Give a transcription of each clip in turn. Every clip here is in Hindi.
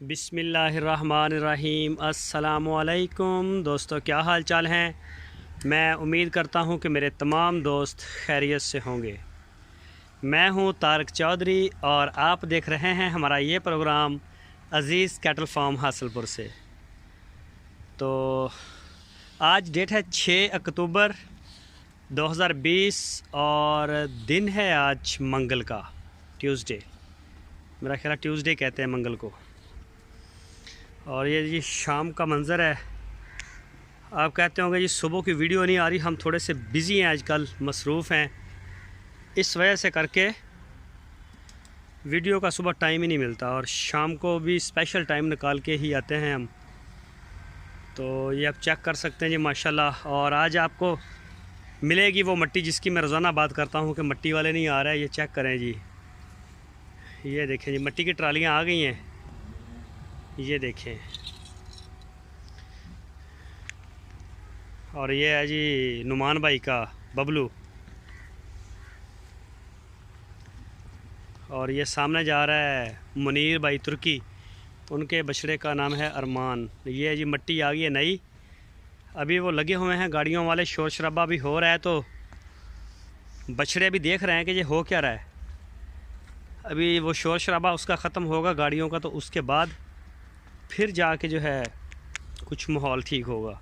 बिस्मिल्लाहिर्रहमानिर्रहीम। अस्सलामुअलैकुम दोस्तों, क्या हाल चाल हैं। मैं उम्मीद करता हूं कि मेरे तमाम दोस्त खैरियत से होंगे। मैं हूं तारक चौधरी और आप देख रहे हैं हमारा ये प्रोग्राम अज़ीज़ कैटल फार्म हासिलपुर से। तो आज डेट है 6 अक्टूबर 2020 और दिन है आज मंगल का, ट्यूसडे। मेरा ख्याल ट्यूसडे कहते हैं मंगल को। और ये शाम का मंज़र है। आप कहते होंगे जी सुबह की वीडियो नहीं आ रही, हम थोड़े से बिज़ी हैं आजकल, मसरूफ़ हैं, इस वजह से करके वीडियो का सुबह टाइम ही नहीं मिलता और शाम को भी स्पेशल टाइम निकाल के ही आते हैं हम। तो ये आप चेक कर सकते हैं जी माशाल्लाह। और आज आपको मिलेगी वो मट्टी जिसकी मैं रोज़ाना बात करता हूँ कि मट्टी वाले नहीं आ रहा है। ये चेक करें जी, ये देखें जी मट्टी की ट्रालियाँ आ गई हैं, ये देखें। और ये है जी नुमान भाई का बबलू, और ये सामने जा रहा है मुनीर भाई तुर्की, उनके बछड़े का नाम है अरमान। ये जी मट्टी आ गई है नई, अभी वो लगे हुए हैं गाड़ियों वाले, शोर शराबा भी हो रहा है तो बछड़े भी देख रहे हैं कि ये हो क्या रहा है। अभी वो शोर शराबा उसका ख़त्म होगा गाड़ियों का, तो उसके बाद फिर जाके जो है कुछ माहौल ठीक होगा।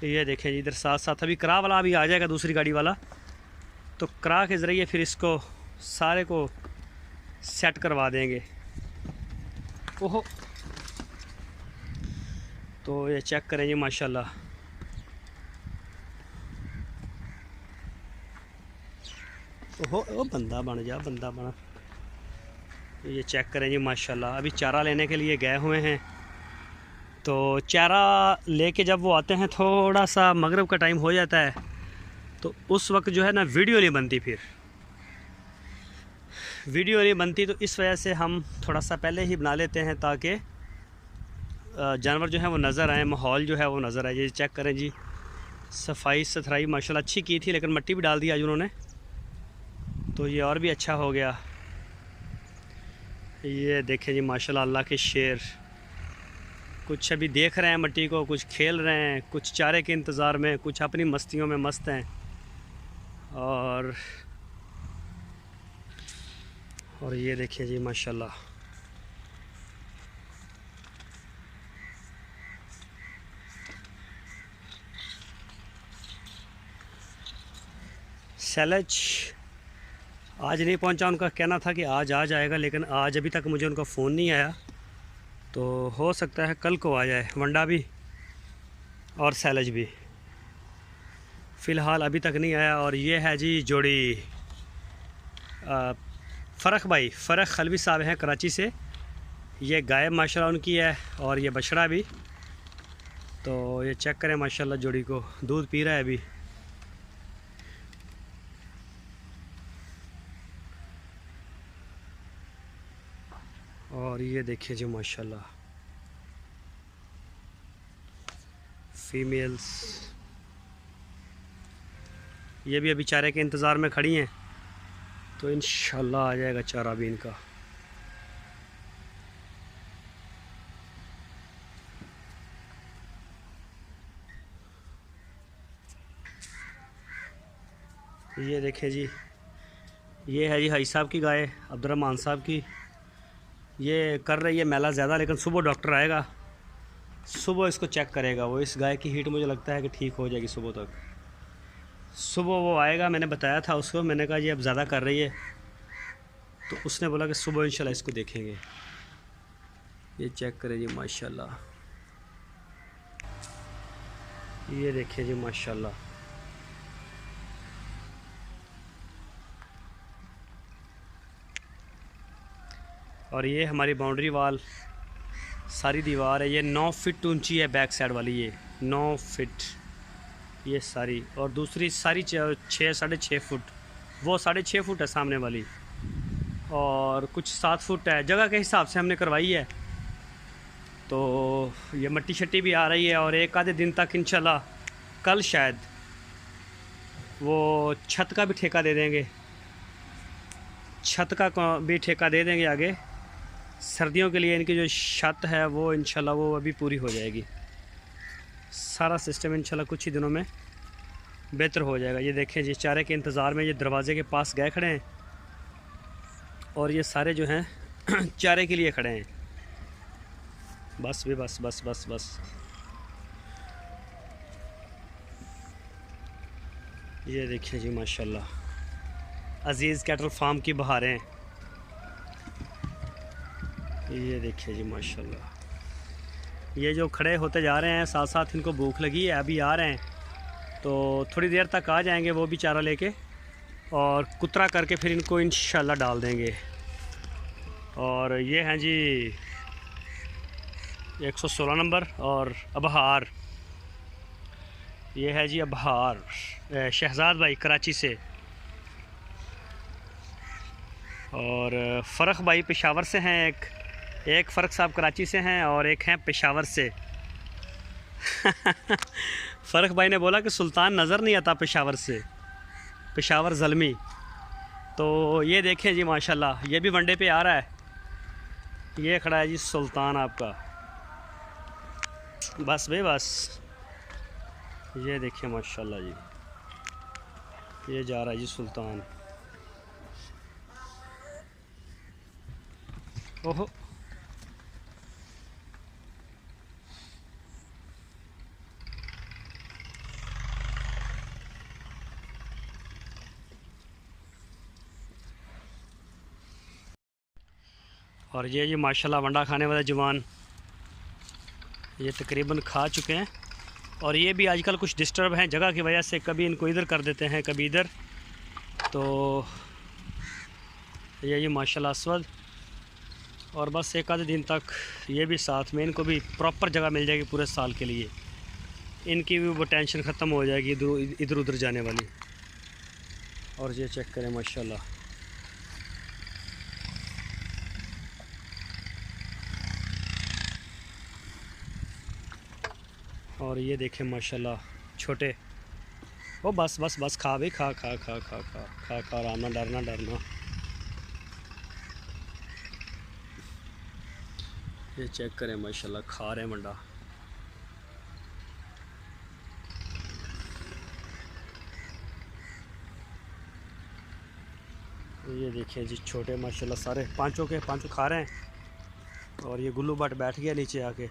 ये देखें जी इधर साथ साथ अभी करा वाला भी आ जाएगा, दूसरी गाड़ी वाला, तो करा के ज़रिए फिर इसको सारे को सेट करवा देंगे। ओहो, तो ये चेक करें जी माशाल्लाह। ओहो ओ बंदा बन जा, बंदा बना। ये चेक करें जी माशाल्लाह। अभी चारा लेने के लिए गए हुए हैं, तो चारा लेके जब वो आते हैं थोड़ा सा मगरिब का टाइम हो जाता है, तो उस वक्त जो है ना वीडियो नहीं बनती, फिर वीडियो नहीं बनती, तो इस वजह से हम थोड़ा सा पहले ही बना लेते हैं ताकि जानवर जो है वो नज़र आए, माहौल जो है वो नज़र आए। ये चेक करें जी, सफाई सुथराई माशाल्लाह अच्छी की थी, लेकिन मट्टी भी डाल दी आज उन्होंने, तो ये और भी अच्छा हो गया। ये देखें जी माशाल्लाह, अल्लाह के शेर कुछ अभी देख रहे हैं मट्टी को, कुछ खेल रहे हैं, कुछ चारे के इंतज़ार में, कुछ अपनी मस्तियों में मस्त हैं। और ये देखिए जी माशाल्लाह, सैलज आज नहीं पहुंचा। उनका कहना था कि आज आ जाएगा, लेकिन आज अभी तक मुझे उनका फ़ोन नहीं आया, तो हो सकता है कल को आ जाए वंडा भी और सैलज भी। फ़िलहाल अभी तक नहीं आया। और ये है जी जोड़ी फ़रख भाई, फ़रख खलवी साहब हैं कराची से। ये गाय माशाल्लाह उनकी है और ये बछड़ा भी। तो ये चेक करें माशाल्लाह, जोड़ी को दूध पी रहा है अभी। और ये देखिए जी माशाल्लाह फीमेल्स, ये भी अभी चारे के इंतज़ार में खड़ी हैं, तो इंशाल्लाह आ जाएगा चारा भी इनका। ये देखें जी, ये है जी हाई साहब की गाय, अब्दुर्रहमान साहब की। ये कर रही है मैला ज़्यादा, लेकिन सुबह डॉक्टर आएगा, सुबह इसको चेक करेगा। वो इस गाय की हीट मुझे लगता है कि ठीक हो जाएगी सुबह तक। सुबह वो आएगा, मैंने बताया था उसको, मैंने कहा जी अब ज़्यादा कर रही है, तो उसने बोला कि सुबह इंशाल्लाह इसको देखेंगे। ये चेक करें जी माशाल्लाह, ये देखिए जी माशाल्लाह। और ये हमारी बाउंड्री वाल सारी दीवार है, ये 9 फीट ऊंची है बैक साइड वाली, ये 9 फीट ये सारी, और दूसरी सारी 6 साढ़े 6 फुट, वो 6.5 फुट है सामने वाली, और कुछ 7 फुट है। जगह के हिसाब से हमने करवाई है। तो ये मट्टी शट्टी भी आ रही है, और एक आधे दिन तक इंशाल्लाह कल शायद वो छत का भी ठेका दे देंगे, छत का भी ठेका दे देंगे आगे। सर्दियों के लिए इनकी जो छत है वो इंशाल्लाह वो अभी पूरी हो जाएगी। सारा सिस्टम इंशाल्लाह कुछ ही दिनों में बेहतर हो जाएगा। ये देखें जी, चारे के इंतज़ार में ये दरवाज़े के पास गए खड़े हैं और ये सारे जो हैं चारे के लिए खड़े हैं। बस भी बस बस बस बस। ये देखिए जी माशाल्लाह अज़ीज़ कैटल फार्म की बहारें। ये देखिए जी माशाल्लाह, ये जो खड़े होते जा रहे हैं साथ साथ इनको भूख लगी है, अभी आ रहे हैं तो थोड़ी देर तक आ जाएंगे वो भी चारा लेके और कुतरा करके फिर इनको इंशाल्लाह डाल देंगे। और ये हैं जी 116 नंबर और अबहार। ये है जी अबहार, शहजाद भाई कराची से, और फ़र्क भाई पेशावर से हैं। एक फ़र्क साहब कराची से हैं और एक हैं पेशावर से। फ़र्क भाई ने बोला कि सुल्तान नज़र नहीं आता पेशावर से, पेशावर ज़ल्मी। तो ये देखें जी माशाल्लाह, ये भी वनडे पे आ रहा है। ये खड़ा है जी सुल्तान आपका, बस बे बस। ये देखिए माशाल्लाह जी, ये जा रहा है जी सुल्तान। ओहो, और ये जी माशाल्लाह वंडा खाने वाले जवान ये तकरीबन खा चुके हैं। और ये भी आजकल कुछ डिस्टर्ब हैं जगह की वजह से, कभी इनको इधर कर देते हैं कभी इधर। तो ये जी माशाल्लाह अस्वद, और बस एक आधे दिन तक ये भी साथ में इनको भी प्रॉपर जगह मिल जाएगी पूरे साल के लिए। इनकी भी वो टेंशन ख़त्म हो जाएगी इधर उधर जाने वाली। और ये चेक करें माशाल्लाह, और ये देखें माशाल्लाह छोटे। ओ बस बस बस, खा भी खा खा खा खा खा खा खा, आराम ना, डरना डरना। ये चेक करें माशाल्लाह, खा रहे हैं मंडा। ये देखिए जी छोटे माशाल्लाह सारे पांचों के पांचों खा रहे हैं। और ये गुल्लू बट बैठ गया नीचे आके।